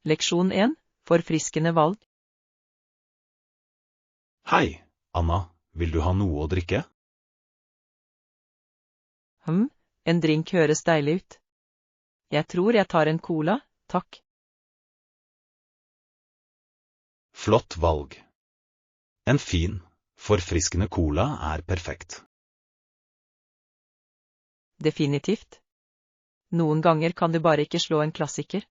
Leksjon 1. Forfriskende valg. Hei, Anna, vil du ha noe å drikke? En drink høres deilig ut. Jeg tror jeg tar en cola, takk. Flott valg. En fin, forfriskende cola er perfekt. Definitivt. Noen ganger kan du bare ikke slå en klassiker.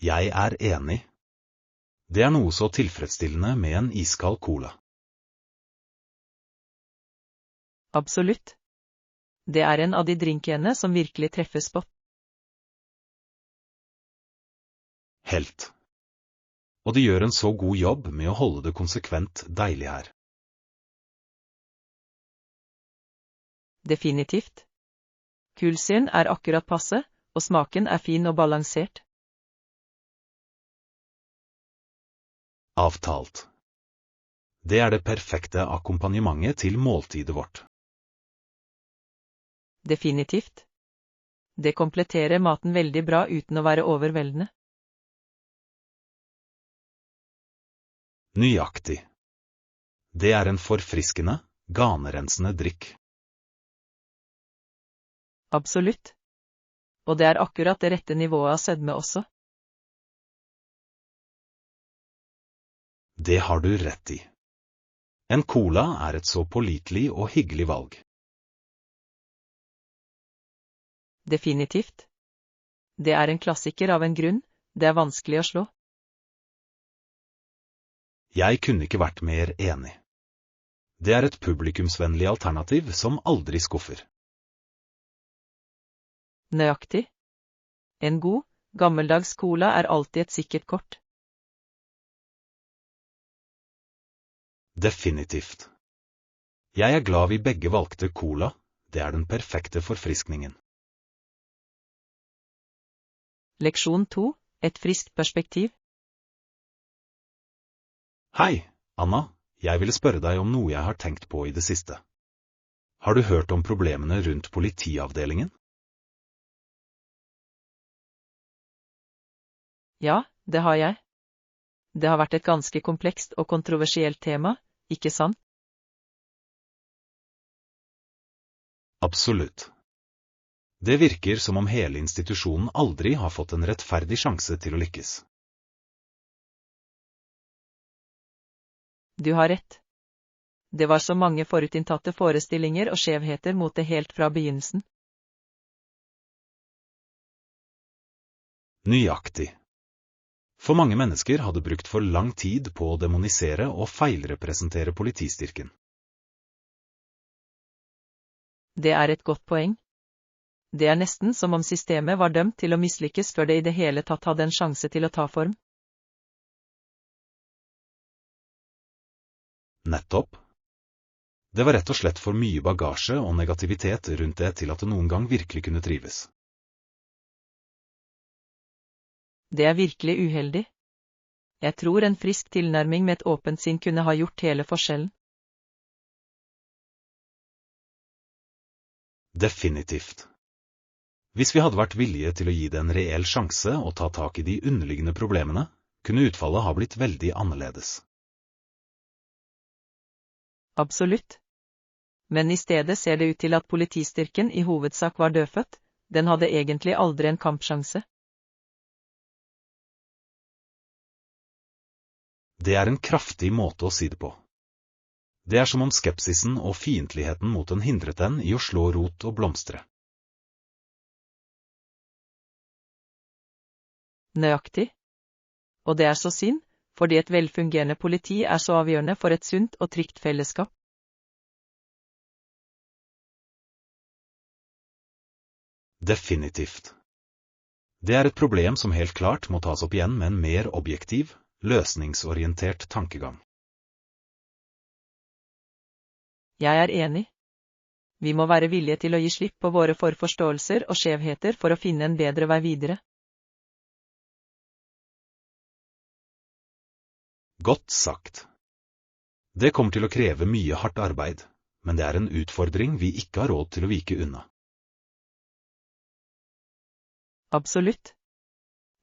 Jeg er enig. Det er noe så tilfredsstillende med en iskald cola. Absolutt. Det er en av de drinkene som virkelig treffer spot. Helt. Og de gjør en så god jobb med å holde det konsekvent deilig her. Definitivt. Kullsyren er akkurat passe, og smaken er fin og balansert. Avtalt. Det er det perfekte akkompagnementet til måltidet vårt. Definitivt. Det kompletterer maten veldig bra uten å være overveldende. Nøyaktig. Det er en forfriskende, ganerensende drikk. Absolutt. Og det er akkurat det rette nivået av sødme også. Det har du rett i. En cola er et så pålitelig og hyggelig valg. Definitivt. Det er en klassiker av en grunn, det er vanskelig å slå. Jeg kunne ikke vært mer enig. Det er et publikumsvennlig alternativ som aldri skuffer. Nøyaktig. En god, gammeldags cola er alltid et sikkert kort. Definitivt. Jeg er glad vi begge valgte cola, det er den perfekte forfriskningen. Leksjon 2. Et friskt perspektiv. Hei, Anna, jeg ville spørre deg om noe jeg har tenkt på i det siste. Har du hørt om problemene rundt politiavdelingen? Ja, det har jeg. Det har vært et ganske komplekst og kontroversielt tema, ikke sant? Absolutt. Det virker som om hele institusjonen aldri har fått en rettferdig sjanse til å lykkes. Du har rett. Det var så mange forutinntatte forestillinger og skjevheter mot det helt fra begynnelsen. Nøyaktig. For mange mennesker hadde brukt for lang tid på å demonisere og feilrepresentere politistyrken. Det er et godt poeng. Det er nesten som om systemet var dømt til å mislykkes før det i det hele tatt hadde en sjanse til å ta form. Nettopp. Det var rett og slett for mye bagasje og negativitet rundt det til at det noen gang virkelig kunne trives. Det er virkelig uheldig. Jeg tror en frisk tilnærming med et åpent sinn kunne ha gjort hele forskjellen. Definitivt. Hvis vi hadde vært villige til å gi det en reell sjanse og ta tak i de underliggende problemene, kunne utfallet ha blitt veldig annerledes. Absolutt. Men i stedet ser det ut til at politistyrken i hovedsak var dødfødt, den hadde egentlig aldri en kampsjanse. Det er en kraftig måte å si det på. Det er som om skepsisen og fiendtligheten mot den hindret den i å slå rot og blomstre. Nøyaktig. Og det er så synd, fordi et velfungerende politi er så avgjørende for et sunt og trygt fellesskap. Definitivt. Det er et problem som helt klart må tas opp igjen med en mer objektiv, løsningsorientert tankegang. Jeg er enig. Vi må være villige til å gi slipp på våre forforståelser og skjevheter for å finne en bedre vei videre. Godt sagt. Det kommer til å kreve mye hardt arbeid, men det er en utfordring vi ikke har råd til å vike unna. Absolutt.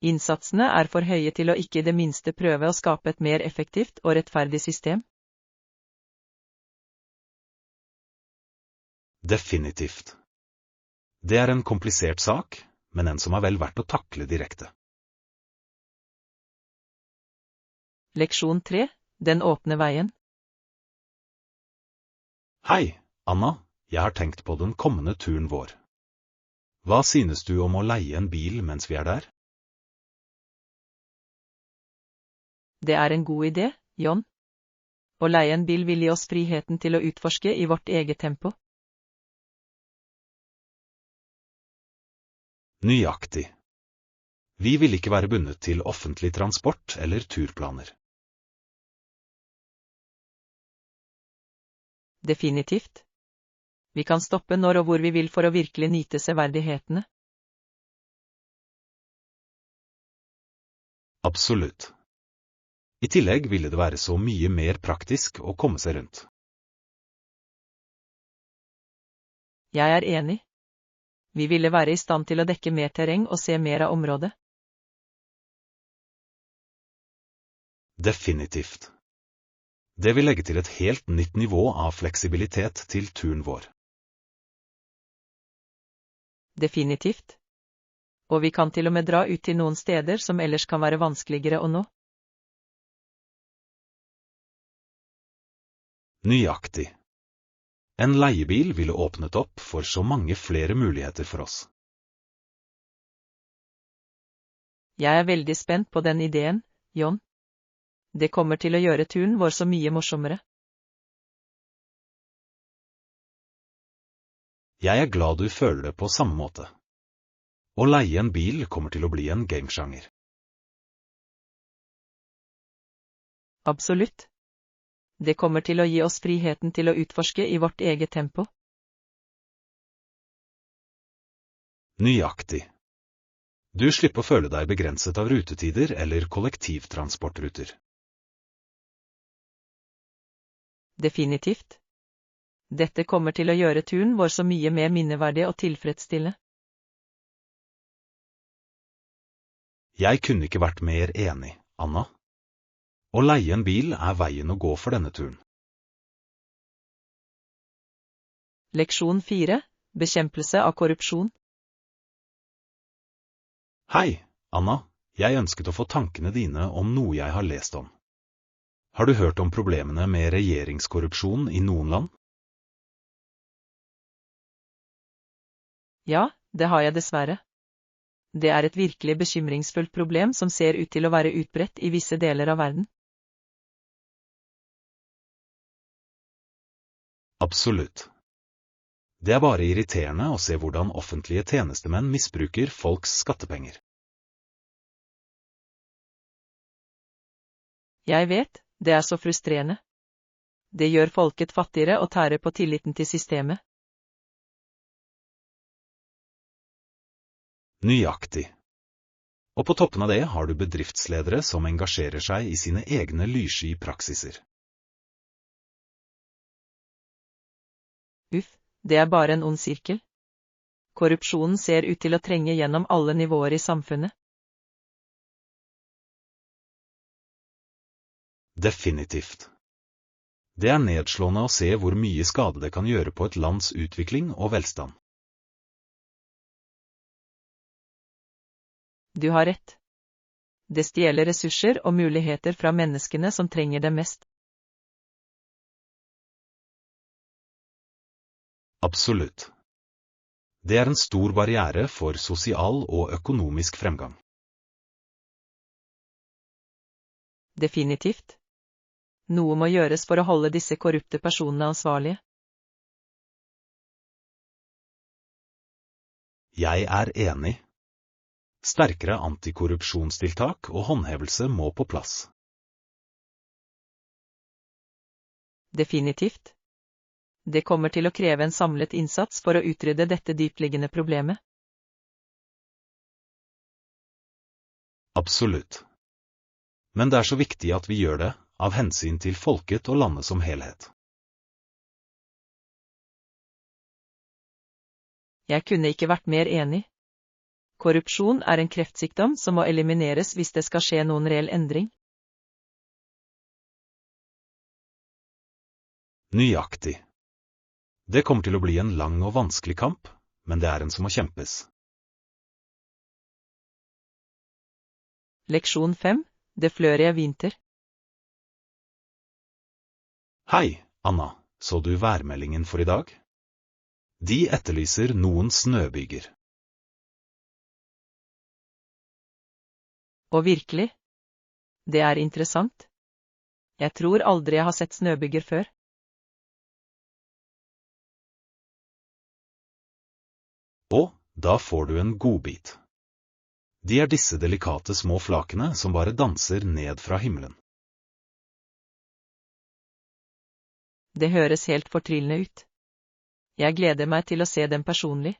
Innsatsene er for høye til å ikke i det minste prøve å skape et mer effektivt og rettferdig system. Definitivt. Det er en komplisert sak, men en som er vel verdt å takle direkte. Leksjon 3. Den åpne veien. Hei, Anna, jeg har tenkt på den kommende turen vår. Hva synes du om å leie en bil mens vi er der? Det er en god idé, John. Å leie en bil vil gi oss friheten til å utforske i vårt eget tempo. Nøyaktig. Vi vil ikke være bundet til offentlig transport eller turplaner. Definitivt. Vi kan stoppe når og hvor vi vil for å virkelig nyte severdighetene. Absolutt. I tillegg ville det være så mye mer praktisk å komme seg rundt. Jeg er enig. Vi ville være i stand til å dekke mer terreng og se mer av området. Definitivt. Det vil legge til et helt nytt nivå av fleksibilitet til turen vår. Definitivt. Og vi kan til og med dra ut til noen steder som ellers kan være vanskeligere å nå. Nøyaktig. En leiebil ville åpnet opp for så mange flere muligheter for oss. Jeg er veldig spent på den ideen, John. Det kommer til å gjøre turen vår så mye morsommere. Jeg er glad du føler det på samme måte. Å leie en bil kommer til å bli en gamesjanger. Absolutt. Det kommer til å gi oss friheten til å utforske i vårt eget tempo. Nøyaktig. Du slipper å føle deg begrenset av rutetider eller kollektivtransportruter. Definitivt. Dette kommer til å gjøre turen vår så mye mer minneverdig og tilfredsstillende. Jeg kunne ikke vært mer enig, Anna. Å leie en bil er veien å gå for denne turen. Leksjon 4. Bekjempelse av korrupsjon. Hei, Anna, jeg ønsket å få tankene dine om noe jeg har lest om. Har du hørt om problemene med regjeringskorrupsjon i noen land? Ja, det har jeg dessverre. Det er et virkelig bekymringsfullt problem som ser ut til å være utbredt i visse deler av verden. Absolutt. Det er bare irriterende å se hvordan offentlige tjenestemenn misbruker folks skattepenger. Jeg vet, det er så frustrerende. Det gjør folket fattigere og tærer på tilliten til systemet. Nøyaktig. Og på toppen av det har du bedriftsledere som engasjerer seg i sine egne lyssky praksiser. Uff, det er bare en ond sirkel. Korrupsjonen ser ut til å trenge gjennom alle nivåer i samfunnet. Definitivt. Det er nedslående å se hvor mye skade det kan gjøre på et lands utvikling og velstand. Du har rett. Det stjeler ressurser og muligheter fra menneskene som trenger det mest. Absolutt. Det er en stor barriere for sosial og økonomisk fremgang. Definitivt. Noe må gjøres for å holde disse korrupte personene ansvarlige. Jeg er enig. Sterkere antikorrupsjonstiltak og håndhevelse må på plass. Definitivt. Det kommer til å kreve en samlet innsats for å utrydde dette dyptliggende problemet. Absolutt. Men det er så viktig at vi gjør det, av hensyn til folket og landet som helhet. Jeg kunne ikke vært mer enig. Korrupsjon er en kreftsykdom som må elimineres hvis det skal skje noen reell endring. Nøyaktig. Det kommer til å bli en lang og vanskelig kamp, men det er en som må kjempes. Leksjon 5. Det flørige vinter. Hei, Anna, så du værmeldingen for i dag? De etterlyser noen snøbyger. Og virkelig? Det er interessant. Jeg tror aldri jeg har sett snøbyger før. Og da får du en godbit. De er disse delikate små flakene som bare danser ned fra himmelen. Det høres helt fortryllende ut. Jeg gleder meg til å se dem personlig.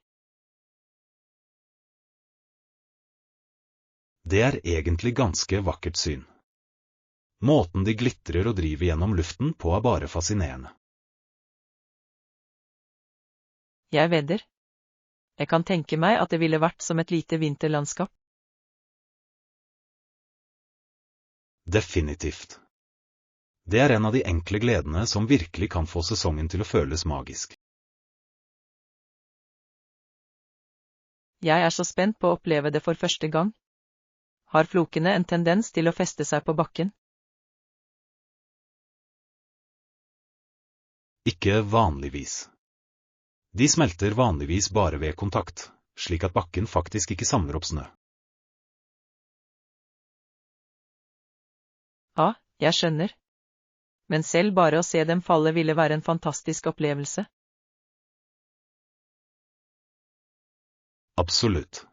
Det er egentlig ganske vakkert syn. Måten de glitrer og driver gjennom luften på er bare fascinerende. Jeg vedder. Jeg kan tenke meg at det ville vært som et lite vinterlandskap. Definitivt. Det er en av de enkle gledene som virkelig kan få sesongen til å føles magisk. Jeg er så spent på å oppleve det for første gang. Har flokene en tendens til å feste seg på bakken? Ikke vanligvis. De smelter vanligvis bare ved kontakt, slik at bakken faktisk ikke samler opp snø. Ja, jeg skjønner. Men selv bare å se dem falle ville være en fantastisk opplevelse. Absolutt.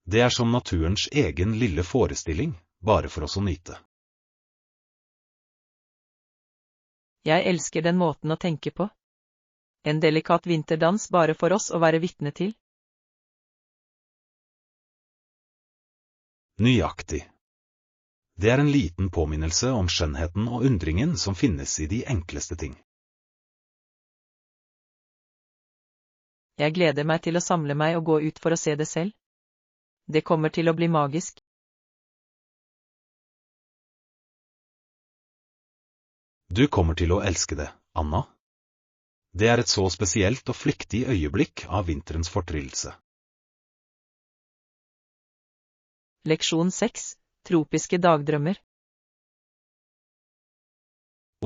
Det er som naturens egen lille forestilling, bare for oss å nyte. Jeg elsker den måten å tenke på. En delikat vinterdans bare for oss å være vitne til. Nøyaktig. Det er en liten påminnelse om skjønnheten og undringen som finnes i de enkleste ting. Jeg gleder meg til å samle meg og gå ut for å se det selv. Det kommer til å bli magisk. Du kommer til å elske det, Anna. Det er et så spesielt og flyktig øyeblikk av vinterens fortryllelse. Leksjon 6. Tropiske dagdrømmer.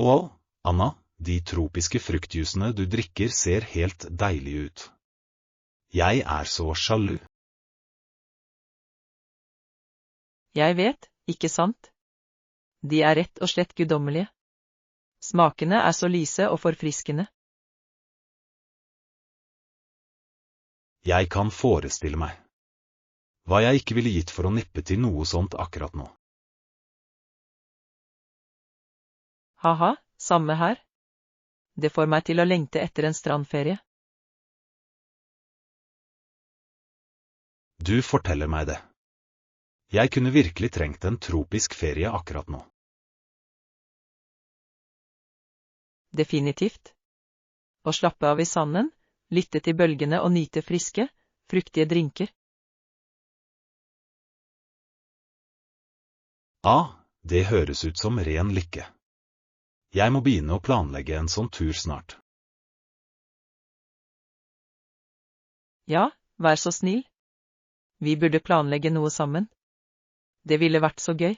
Og, Anna, de tropiske fruktjusene du drikker ser helt deilige ut. Jeg er så sjalu. Jeg vet, ikke sant? De er rett og slett guddommelige. Smakene er så lyse og forfriskende. Jeg kan forestille meg. Hva jeg ikke ville gitt for å nippe til noe sånt akkurat nå. Haha, samme her. Det får meg til å lengte etter en strandferie. Du forteller meg det. Jeg kunne virkelig trengt en tropisk ferie akkurat nå. Definitivt. Å slappe av i sanden, lytte til bølgene og nyte friske, fruktige drinker. Det høres ut som ren lykke. Jeg må begynne å planlegge en sånn tur snart. Ja, vær så snill. Vi burde planlegge noe sammen. Det ville vært så gøy.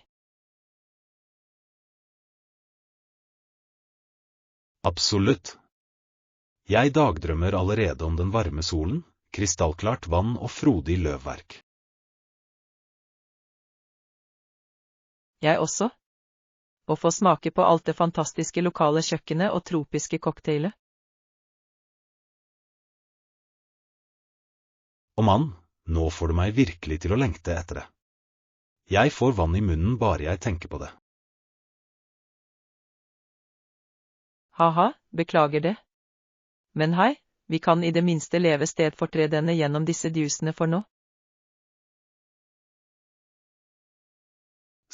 Absolutt. Jeg dagdrømmer allerede om den varme solen, krystallklart vann og frodig løvverk. Jeg også. Å få smake på alt det fantastiske lokale kjøkkenet og tropiske cocktailer. Og mann, nå får du meg virkelig til å lengte etter det. Jeg får vann i munnen bare jeg tenker på det. Haha, beklager det. Men hei, vi kan i det minste leve stedfortredende gjennom disse dusene for nå.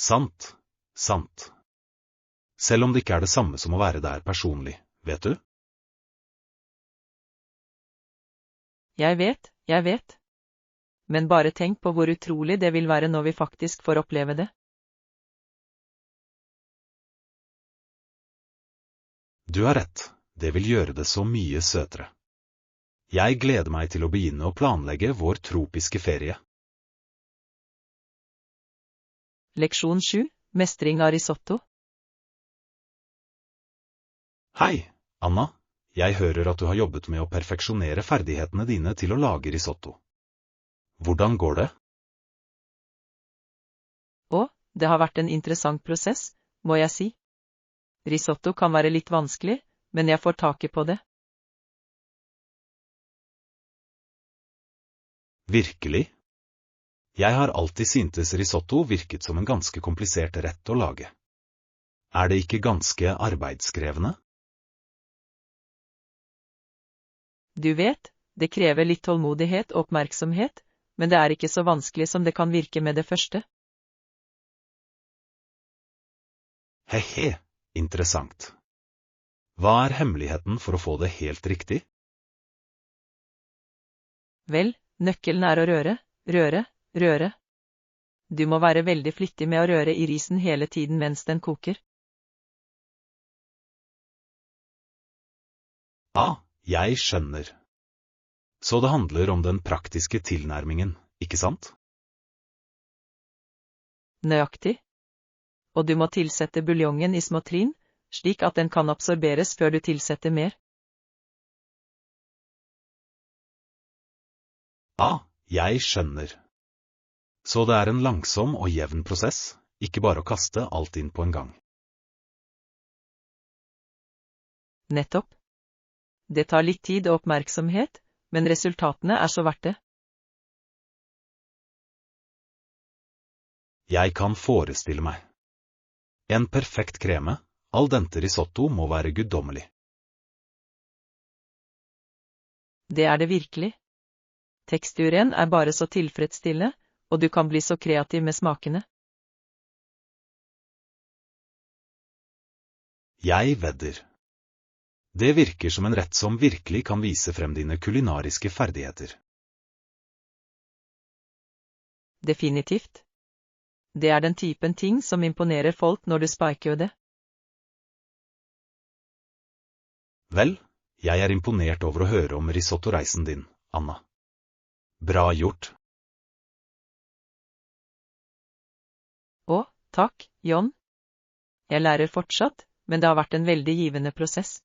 Sant, sant. Selv om det ikke er det samme som å være der personlig, vet du? Jeg vet. Men bare tenk på hvor utrolig det vil være når vi faktisk får oppleve det. Du har rett, det vil gjøre det så mye søtere. Jeg gleder meg til å begynne å planlegge vår tropiske ferie. Leksjon 7, mestring av risotto. Hei, Anna. Jeg hører at du har jobbet med å perfeksjonere ferdighetene dine til å lage risotto. Hvordan går det? Det har vært en interessant prosess, må jeg si. Risotto kan være litt vanskelig, men jeg får taket på det. Virkelig? Jeg har alltid syntes risotto virket som en ganske komplisert rett å lage. Er det ikke ganske arbeidskrevende? Du vet, det krever litt tålmodighet og oppmerksomhet, men det er ikke så vanskelig som det kan virke med det første. Hehe, interessant. Hva er hemmeligheten for å få det helt riktig? Vel, nøkkelen er å røre, røre, røre. Du må være veldig flittig med å røre i risen hele tiden mens den koker. Jeg skjønner. Så det handler om den praktiske tilnærmingen, ikke sant? Nøyaktig. Og du må tilsette buljongen i små trinn, slik at den kan absorberes før du tilsetter mer. Jeg skjønner. Så det er en langsom og jevn prosess, ikke bare å kaste alt inn på en gang. Nettopp. Det tar litt tid og oppmerksomhet, men resultatene er så verdt det. Jeg kan forestille meg. En perfekt kreme, al dente risotto må være guddommelig. Det er det virkelig. Teksturen er bare så tilfredsstillende, og du kan bli så kreativ med smakene. Jeg vedder. Det virker som en rett som virkelig kan vise frem dine kulinariske ferdigheter. Definitivt. Det er den typen ting som imponerer folk når du spiker det. Vel, jeg er imponert over å høre om risottoreisen din, Anna. Bra gjort. Takk, John. Jeg lærer fortsatt, men det har vært en veldig givende prosess.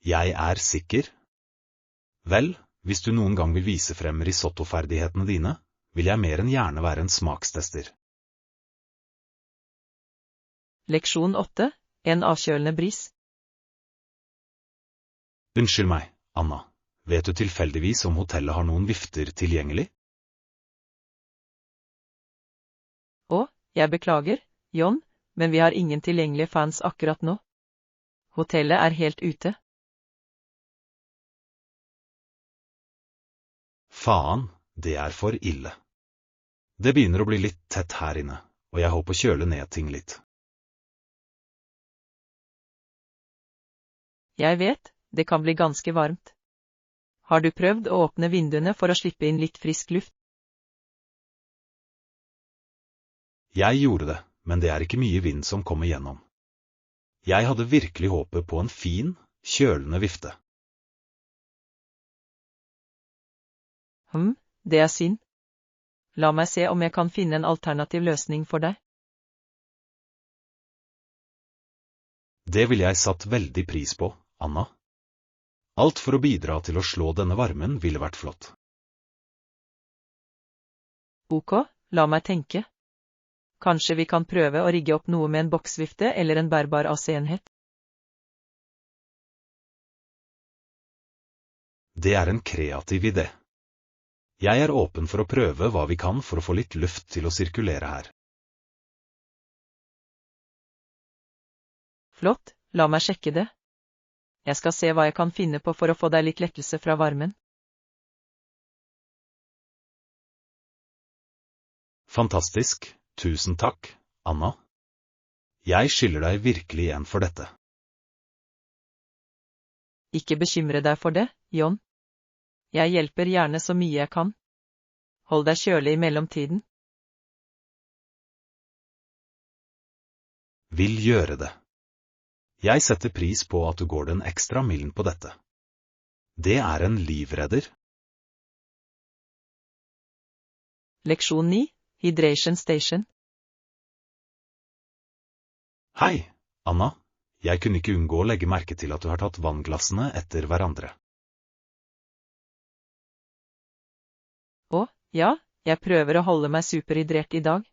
Jeg er sikker. Vel, hvis du noen gang vil vise frem risottoferdighetene dine, vil jeg mer enn gjerne være en smakstester. Leksjon 8, en avkjølende bris. Unnskyld meg, Anna. Vet du tilfeldigvis om hotellet har noen vifter tilgjengelig? Jeg beklager, John, men vi har ingen tilgjengelige fans akkurat nå. Hotellet er helt ute. Faen, det er for ille. Det begynner å bli litt tett her inne, og jeg håper å kjøle ned ting litt. Jeg vet, det kan bli ganske varmt. Har du prøvd å åpne vinduene for å slippe inn litt frisk luft? Jeg gjorde det, men det er ikke mye vind som kommer gjennom. Jeg hadde virkelig håpet på en fin, kjølende vifte. Det er synd. La meg se om jeg kan finne en alternativ løsning for deg. Det ville jeg satt veldig pris på, Anna. Alt for å bidra til å slå denne varmen ville vært flott. Ok, la meg tenke. Kanskje vi kan prøve å rigge opp noe med en boksvifte eller en bærbar AC-enhet. Det er en kreativ idé. Jeg er åpen for å prøve hva vi kan for å få litt luft til å sirkulere her. Flott, la meg sjekke det. Jeg skal se hva jeg kan finne på for å få deg litt lettelse fra varmen. Fantastisk. Tusen takk, Anna. Jeg skylder deg virkelig en for dette. Ikke bekymre deg for det, John. Jeg hjelper gjerne så mye jeg kan. Hold deg kjølig i mellomtiden. Vil gjøre det. Jeg setter pris på at du går den ekstra milen på dette. Det er en livredder. Leksjon 9, Hydration Station. Hei, Anna. Jeg kunne ikke unngå å legge merke til at du har tatt vannglassene etter hverandre. Å, ja, jeg prøver å holde meg superhydrert i dag.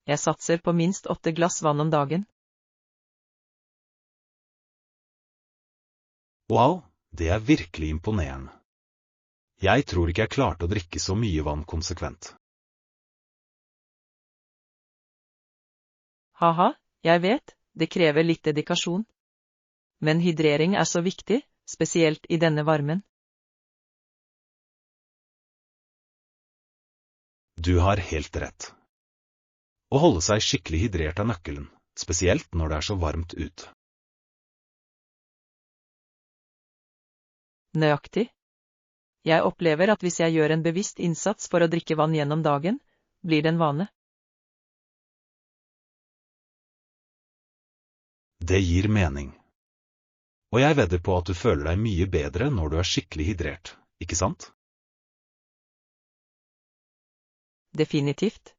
Jeg satser på minst 8 glass vann om dagen. Wow, det er virkelig imponerende. Jeg tror ikke jeg klarte å drikke så mye vann konsekvent. Haha, jeg vet, det krever litt dedikasjon. Men hydrering er så viktig, spesielt i denne varmen. Du har helt rett. Å holde seg skikkelig hydrert er nøkkelen, spesielt når det er så varmt ute. Nøyaktig. Jeg opplever at hvis jeg gjør en bevisst innsats for å drikke vann gjennom dagen, blir det en vane. Det gir mening. Og jeg vedder på at du føler deg mye bedre når du er skikkelig hydrert, ikke sant? Definitivt.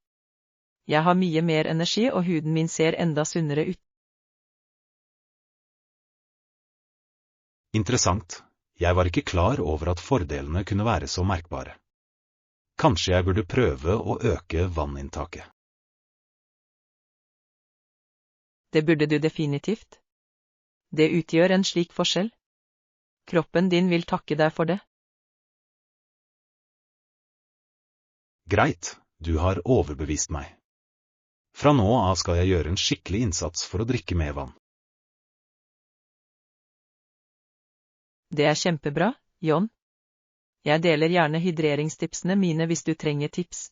Jeg har mye mer energi og huden min ser enda sunnere ut. Interessant. Jeg var ikke klar over at fordelene kunne være så merkbare. Kanskje jeg burde prøve å øke vanninntaket. Det burde du definitivt. Det utgjør en slik forskjell. Kroppen din vil takke deg for det. Greit, du har overbevist meg. Fra nå av skal jeg gjøre en skikkelig innsats for å drikke mer vann. Det er kjempebra, John. Jeg deler gjerne hydreringstipsene mine hvis du trenger tips.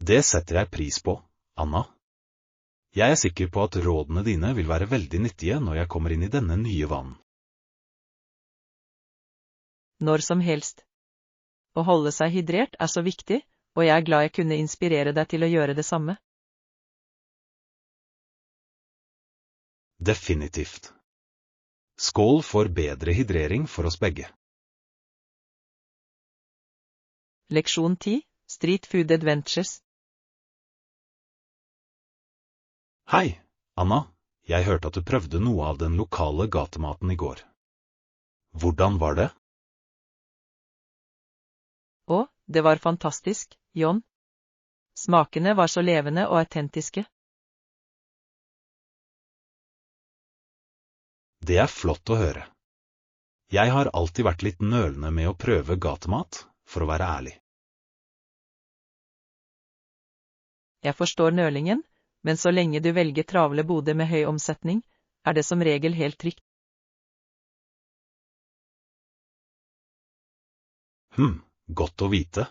Det setter jeg pris på, Anna. Jeg er sikker på at rådene dine vil være veldig nyttige når jeg kommer inn i denne nye vanen. Når som helst. Å holde seg hydrert er så viktig, og jeg er glad jeg kunne inspirere deg til å gjøre det samme. Definitivt. Skål for bedre hydrering for oss begge. Leksjon 10, Street Food Adventures. Hei, Anna. Jeg hørte at du prøvde noe av den lokale gatematen i går. Hvordan var det? Å, det var fantastisk, John. Smakene var så levende og autentiske. Det er flott å høre. Jeg har alltid vært litt nølende med å prøve gatemat, for å være ærlig. Jeg forstår nølingen, men så lenge du velger travle boder med høy omsetning, er det som regel helt trygt. Godt å vite.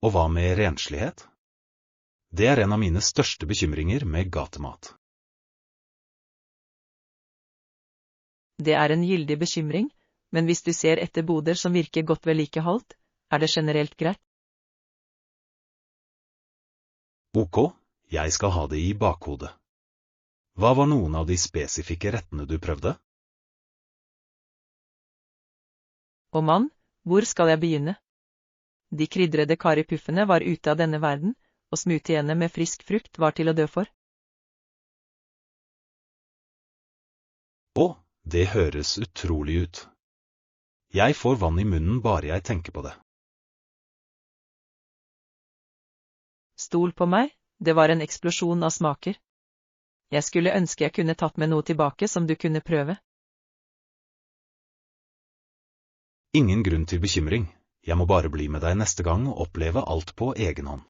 Og hva med renslighet? Det er en av mine største bekymringer med gatemat. Det er en gyldig bekymring, men hvis du ser etter boder som virker godt vedlikeholdt, er det generelt greit. Ok, jeg skal ha det i bakhodet. Hva var noen av de spesifikke rettene du prøvde? Å mann, hvor skal jeg begynne? De krydrede karipuffene var ute av denne verden, og smoothiene med frisk frukt var til å dø for. Å, det høres utrolig ut. Jeg får vann i munnen bare jeg tenker på det. Stol på meg, det var en eksplosjon av smaker. Jeg skulle ønske jeg kunne tatt med noe tilbake som du kunne prøve. Ingen grunn til bekymring. Jeg må bare bli med deg neste gang og oppleve alt på egen hånd.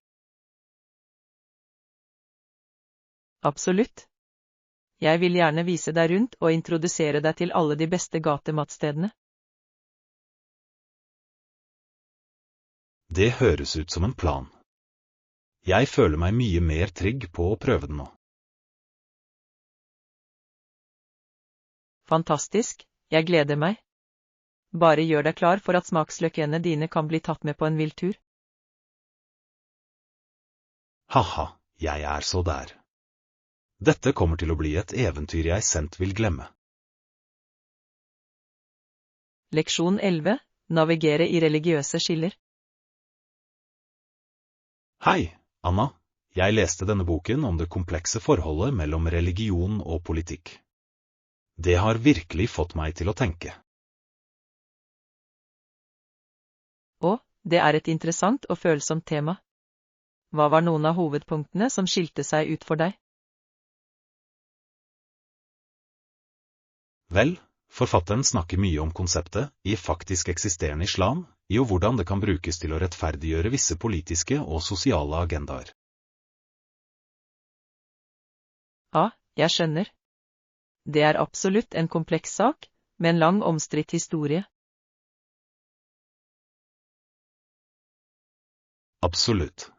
Absolutt. Jeg vil gjerne vise deg rundt og introdusere deg til alle de beste gatematstedene. Det høres ut som en plan. Jeg føler meg mye mer trygg på å prøve den nå. Fantastisk, Jeg gleder meg. Bare gjør deg klar for at smaksløkene dine kan bli tatt med på en vill tur. Haha, jeg er så der. Dette kommer til å bli et eventyr jeg sent vil glemme. Leksjon 11. Navigere i religiøse skiller. Hei, Anna. Jeg leste denne boken om det komplekse forholdet mellom religion og politikk. Det har virkelig fått meg til å tenke. Og, det er et interessant og følsomt tema. Hva var noen av hovedpunktene som skilte seg ut for deg? Vel, forfatteren snakker mye om konseptet i faktisk eksisterende islam, i og hvordan det kan brukes til å rettferdiggjøre visse politiske og sosiale agendaer. Ja, jeg skjønner. Det er absolutt en kompleks sak, med en lang omstridt historie. Absolutt.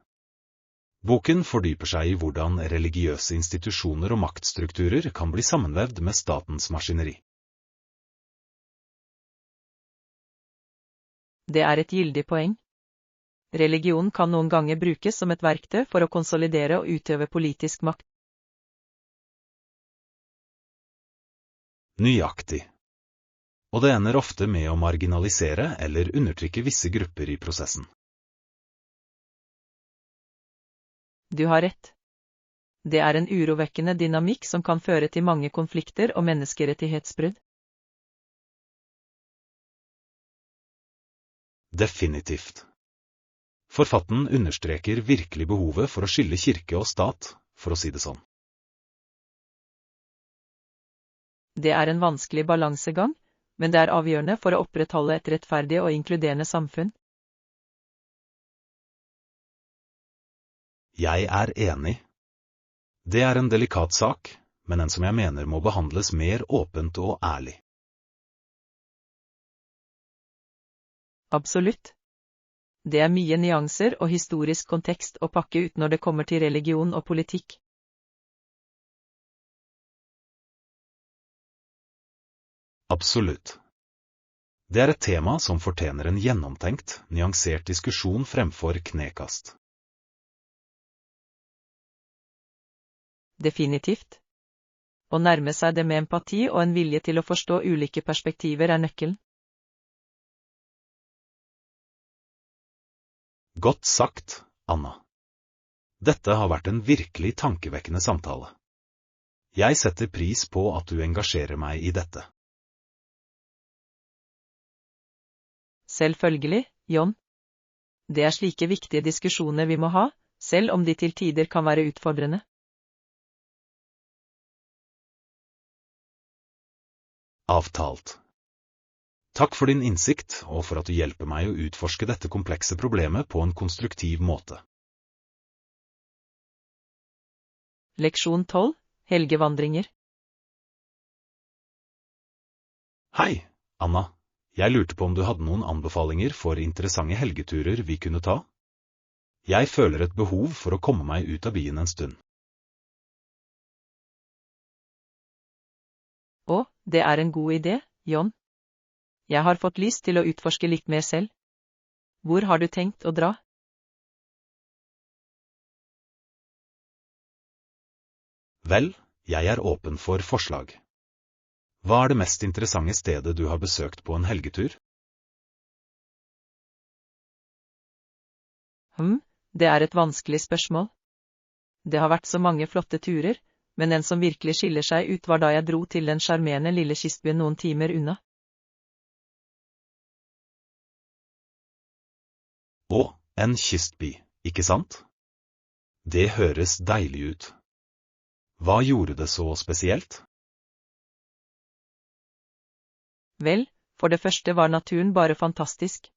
Boken fordyper seg i hvordan religiøse institusjoner og maktstrukturer kan bli sammenvevd med statens maskineri. Det er et gyldig poeng. Religion kan noen ganger brukes som et verktøy for å konsolidere og utøve politisk makt. Nøyaktig. Og det ender ofte med å marginalisere eller undertrykke visse grupper i prosessen. Du har rett. Det er en urovekkende dynamikk som kan føre til mange konflikter og menneskerettighetsbrudd. Definitivt. Forfatteren understreker virkelig behovet for å skille kirke og stat, for å si det sånn. Det er en vanskelig balansegang, men det er avgjørende for å opprettholde et rettferdig og inkluderende samfunn. Jeg er enig. Det er en delikat sak, men en som jeg mener må behandles mer åpent og ærlig. Absolutt. Det er mye nyanser og historisk kontekst å pakke ut når det kommer til religion og politikk. Absolutt. Det er et tema som fortjener en gjennomtenkt, nyansert diskusjon fremfor knekast. Definitivt. Å nærme seg det med empati og en vilje til å forstå ulike perspektiver er nøkkelen. Godt sagt, Anna. Dette har vært en virkelig tankevekkende samtale. Jeg setter pris på at du engasjerer meg i dette. Selvfølgelig, John. Det er slike viktige diskusjoner vi må ha, selv om de til tider kan være utfordrende. Avtalt. Takk for din innsikt, og for at du hjelper meg å utforske dette komplekse problemet på en konstruktiv måte. Leksjon 12. Helgevandringer. Hei, Anna. Jeg lurte på om du hadde noen anbefalinger for interessante helgeturer vi kunne ta? Jeg føler et behov for å komme meg ut av byen en stund. Å, det er en god idé, John. Jeg har fått lyst til å utforske litt mer selv. Hvor har du tenkt å dra? Vel, jeg er åpen for forslag. Hva er det mest interessante stedet du har besøkt på en helgetur? Det er et vanskelig spørsmål. Det har vært så mange flotte turer, men den som virkelig skiller seg ut var da jeg dro til den sjarmerende lille kystbyen noen timer unna. Å, en kystby, ikke sant? Det høres deilig ut. Hva gjorde det så spesielt? Vel, for det første var naturen bare fantastisk.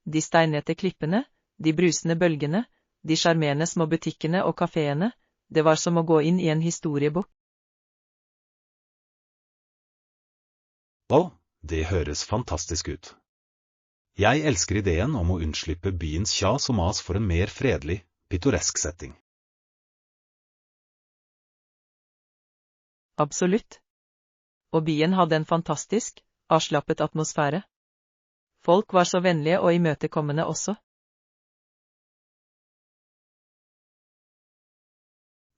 De steinete klippene, de brusende bølgene, de sjarmerende små butikkene og kaféene, det var som å gå inn i en historiebok. Å, det høres fantastisk ut. Jeg elsker ideen om å unnslippe byens kjas og mas for en mer fredelig, pittoresk setting. Absolutt. Og byen hadde en fantastisk, avslappet atmosfære. Folk var så vennlige og imøtekommende også.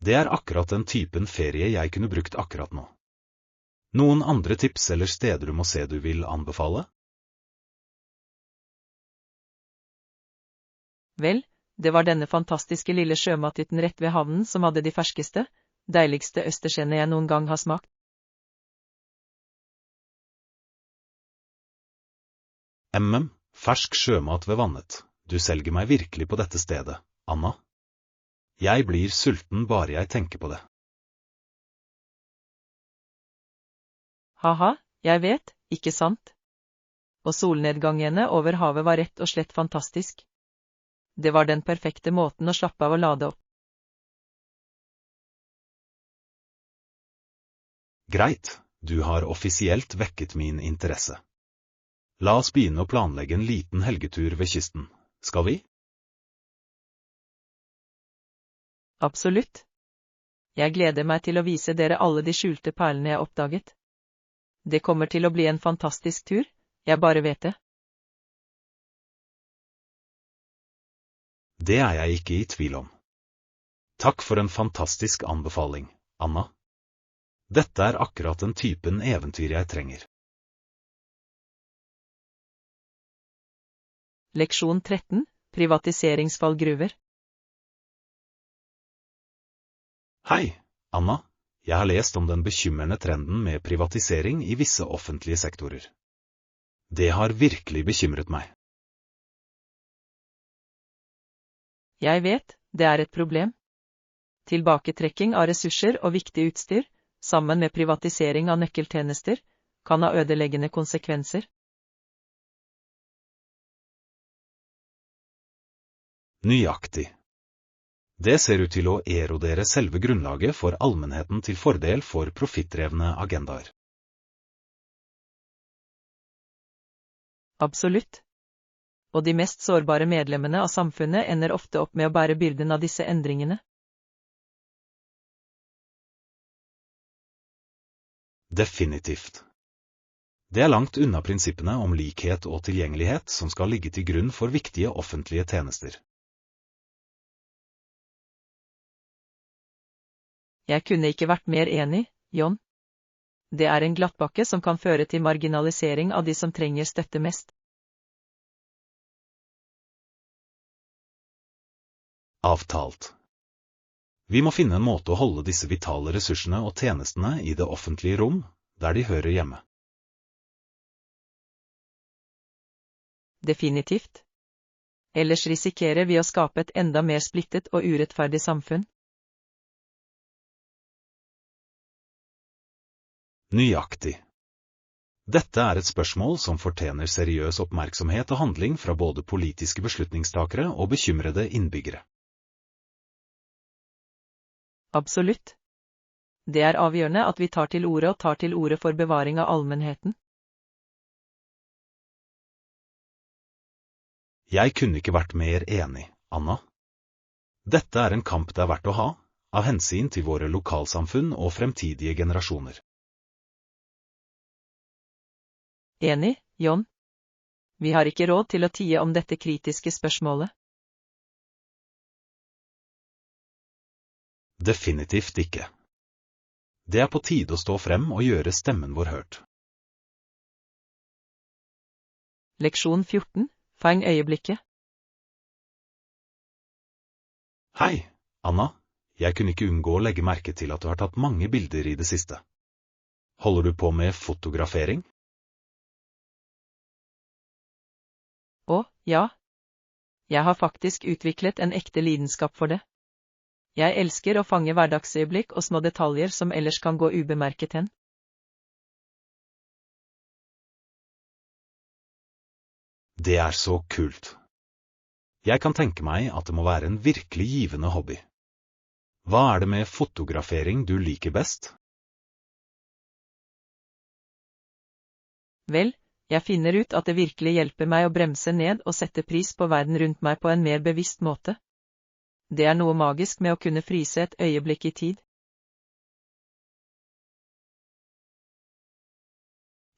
Det er akkurat den typen ferie jeg kunne brukt akkurat nå. Noen andre tips eller steder du må se du vil anbefale? Vel, det var denne fantastiske lille sjømathytten rett ved havnen som hadde de ferskeste, deiligste østerskjene jeg noen gang har smakt. Fersk sjømat ved vannet. Du selger meg virkelig på dette stedet, Anna. Jeg blir sulten bare jeg tenker på det. Haha, jeg vet, ikke sant? Og solnedgangene over havet var rett og slett fantastisk. Det var den perfekte måten å slappe av og lade opp. Greit, du har offisielt vekket min interesse. La oss begynne å planlegge en liten helgetur ved kysten, skal vi? Absolutt. Jeg gleder meg til å vise dere alle de skjulte perlene jeg oppdaget. Det kommer til å bli en fantastisk tur, jeg bare vet det. Det er jeg ikke i tvil om. Takk for en fantastisk anbefaling, Anna. Dette er akkurat den typen eventyr jeg trenger. Leksjon 13, privatiseringsfallgruver. Hei, Anna. Jeg har lest om den bekymrende trenden med privatisering i visse offentlige sektorer. Det har virkelig bekymret meg. Jeg vet, det er et problem. Tilbaketrekking av ressurser og viktig utstyr, sammen med privatisering av nøkkeltjenester, kan ha ødeleggende konsekvenser. Nøyaktig. Det ser ut til å erodere selve grunnlaget for allmennheten til fordel for profittdrevne agendaer. Absolutt. Og de mest sårbare medlemmene av samfunnet ender ofte opp med å bære byrden av disse endringene. Definitivt. Det er langt unna prinsippene om likhet og tilgjengelighet som skal ligge til grunn for viktige offentlige tjenester. Jeg kunne ikke vært mer enig, John. Det er en glattbakke som kan føre til marginalisering av de som trenger støtte mest. Avtalt. Vi må finne en måte å holde disse vitale ressursene og tjenestene i det offentlige rom, der de hører hjemme. Definitivt. Ellers risikerer vi å skape et enda mer splittet og urettferdig samfunn. Nøyaktig. Dette er et spørsmål som fortjener seriøs oppmerksomhet og handling fra både politiske beslutningstakere og bekymrede innbyggere. Absolutt. Det er avgjørende at vi tar til orde for bevaring av allmennheten. Jeg kunne ikke vært mer enig, Anna. Dette er en kamp det er verdt å ha, av hensyn til våre lokalsamfunn og fremtidige generasjoner. Enig, John. Vi har ikke råd til å tie om dette kritiske spørsmålet. Definitivt ikke. Det er på tide å stå frem og gjøre stemmen vår hørt. Leksjon 14, fang øyeblikket. Hei, Anna. Jeg kunne ikke unngå å legge merke til at du har tatt mange bilder i det siste. Holder du på med fotografering? Å, ja. Jeg har faktisk utviklet en ekte lidenskap for det. Jeg elsker å fange hverdagsøyeblikk og små detaljer som ellers kan gå ubemerket hen. Det er så kult. Jeg kan tenke meg at det må være en virkelig givende hobby. Hva er det med fotografering du liker best? Vel, jeg finner ut at det virkelig hjelper meg å bremse ned og sette pris på verden rundt meg på en mer bevisst måte. Det er noe magisk med å kunne fryse et øyeblikk i tid.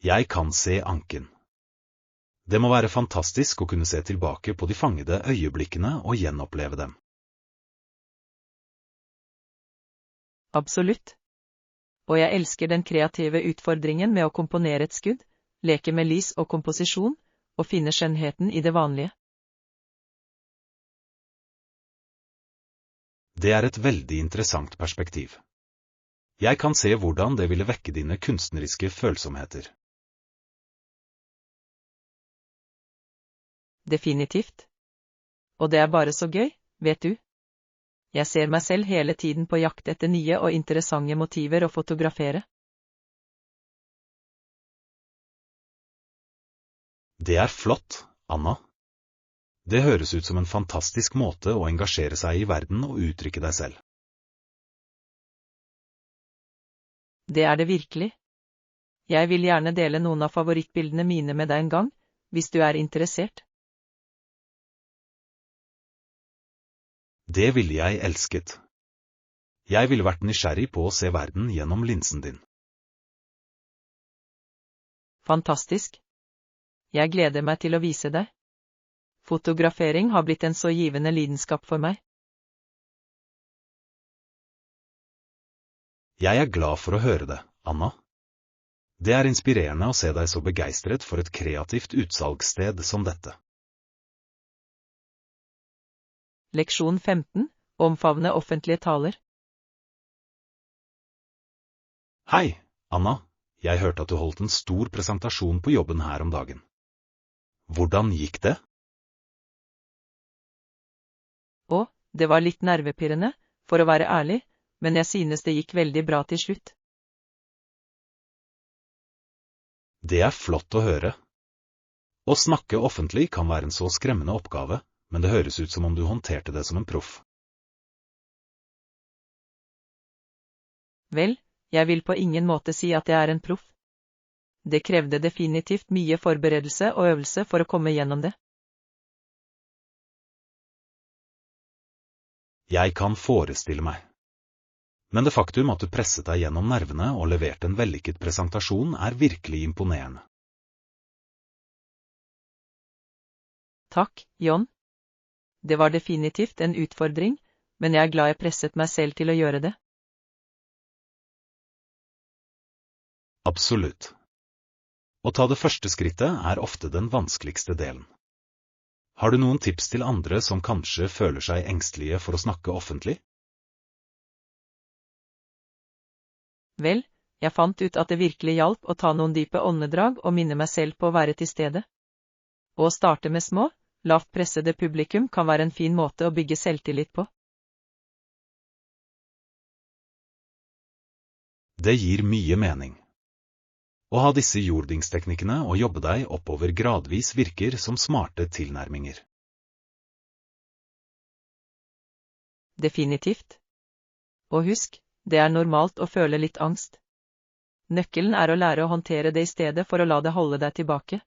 Jeg kan se anken. Det må være fantastisk å kunne se tilbake på de fangede øyeblikkene og gjenoppleve dem. Absolutt. Og jeg elsker den kreative utfordringen med å komponere et skudd, leke med lys og komposisjon, og finne skjønnheten i det vanlige. Det er et veldig interessant perspektiv. Jeg kan se hvordan det ville vekke dine kunstneriske følsomheter. Definitivt. Og det er bare så gøy, vet du. Jeg ser meg selv hele tiden på jakt etter nye og interessante motiver å fotografere. Det er flott, Anna. Det høres ut som en fantastisk måte å engasjere seg i verden og uttrykke deg selv. Det er det virkelig. Jeg vil gjerne dele noen av favorittbildene mine med deg en gang, hvis du er interessert. Det ville jeg elsket. Jeg ville vært nysgjerrig på å se verden gjennom linsen din. Fantastisk. Jeg gleder meg til å vise deg. Fotografering har blitt en så givende lidenskap for meg. Jeg er glad for å høre det, Anna. Det er inspirerende å se deg så begeistret for et kreativt utsalgssted som dette. Leksjon 15. Omfavne offentlige taler. Hei, Anna. Jeg hørte at du holdt en stor presentasjon på jobben her om dagen. Hvordan gikk det? Å, det var litt nervepirrende, for å være ærlig, men jeg synes det gikk veldig bra til slutt. Det er flott å høre. Å snakke offentlig kan være en så skremmende oppgave, men det høres ut som om du håndterte det som en proff. Vel, jeg vil på ingen måte si at jeg er en proff. Det krevde definitivt mye forberedelse og øvelse for å komme gjennom det. Jeg kan forestille meg. Men det faktum at du presset deg gjennom nervene og leverte en vellykket presentasjon er virkelig imponerende. Takk, John. Det var definitivt en utfordring, men jeg er glad jeg presset meg selv til å gjøre det. Absolutt. Å ta det første skrittet er ofte den vanskeligste delen. Har du noen tips til andre som kanskje føler seg engstelige for å snakke offentlig? Vel, jeg fant ut at det virkelig hjalp å ta noen dype åndedrag og minne meg selv på å være til stede. Å starte med små, lavt pressede publikum kan være en fin måte å bygge selvtillit på. Det gir mye mening. Å ha disse jordingsteknikkene og jobbe deg oppover gradvis virker som smarte tilnærminger. Definitivt. Og husk, det er normalt å føle litt angst. Nøkkelen er å lære å håndtere det i stedet for å la det holde deg tilbake.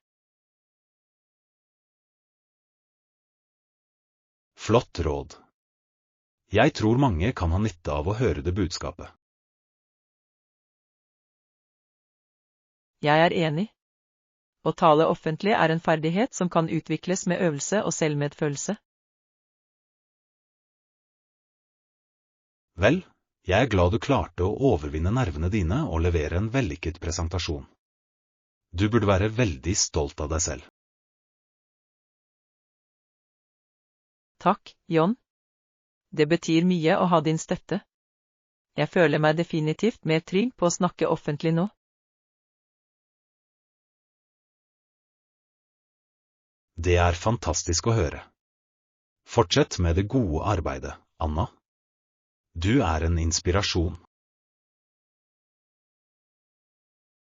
Flott råd. Jeg tror mange kan ha nytte av å høre det budskapet. Jeg er enig. Å tale offentlig er en ferdighet som kan utvikles med øvelse og selvmedfølelse. Vel, jeg er glad du klarte å overvinne nervene dine og levere en vellykket presentasjon. Du burde være veldig stolt av deg selv. Takk, John. Det betyr mye å ha din støtte. Jeg føler meg definitivt mer trygg på å snakke offentlig nå. Det er fantastisk å høre. Fortsett med det gode arbeidet, Anna. Du er en inspirasjon.